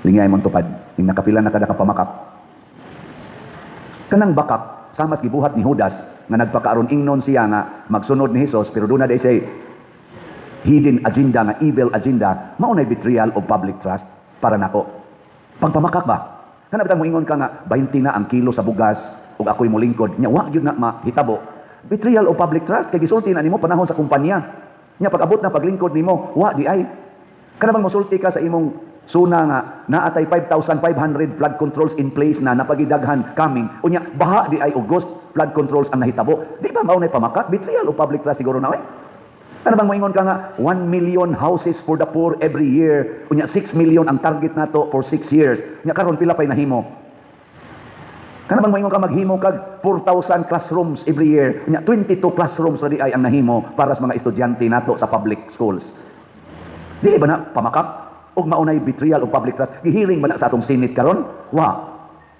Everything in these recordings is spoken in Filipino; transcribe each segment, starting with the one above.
Lingay mong tupad, ing nakapila na kada kapamakap. Kanang bakak, samas gibuhat ni Judas, nga nagpakaaron ingnon siya nga magsunod ni Jesus, pero doon na day say, hidden agenda nga evil agenda, maunay betrayal of public trust para nako. Pagpamakak ba? Kanang mo ingon ka nga 20 na ang kilo sa bugas ug ako'y molingkod. Nya wa gyud na mahitabo. Betrayal of public trust kay gisulti na nimo panahon sa kumpanya. Nya pag-abot na paglingkod nimo, wa di ay. Kana bang mosulti ka sa imong suna nga naatay 5,500 flood controls in place na napagidaghan coming. Unya baha di ay August flood controls ang nahitabo. Di ba maunay pamakak? Betrayal of public trust siguro na ay. Ano bang moingon ka nga 1 million houses for the poor every year. Unya 6 million ang target nato for 6 years. Nya karon pila pay nahimo? Kana bang moingon ka maghimo kag 4,000 classrooms every year. Unya 22 classrooms ra di ay ang nahimo para sa mga estudyante nato sa public schools. Dili ba na pamakak? Og maunay betrayal of public trust. Gihiring ba na sa atong Senate karon? Wa.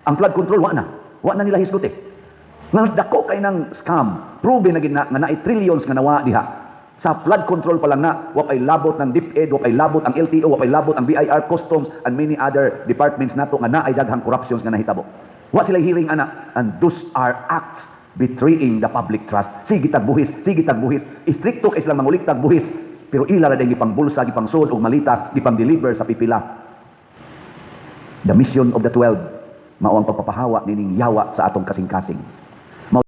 Ang flood control wa na. Wa na nila hisgot eh. Nga dako kay nang scam. Proven na gid na nga naay trillions nga nawa diha. Sa flood control pa lang na, wapay labot ng DepEd, wapay labot ang LTO, wapay labot ang BIR, Customs, and many other departments nato nga naay daghang corruptions nga nahitabo. Wa sila hiring ana, and those are acts betraying the public trust. Sige tagbuhis, sige tagbuhis. Istrikto kay sila mangulik tagbuhis, pero ila ra dayong gipangbulsa, gipangsud og malita, gipang-deliver sa pipila. The mission of the 12, mao ang pagpapahawa nining yawa sa atong kasing-kasing.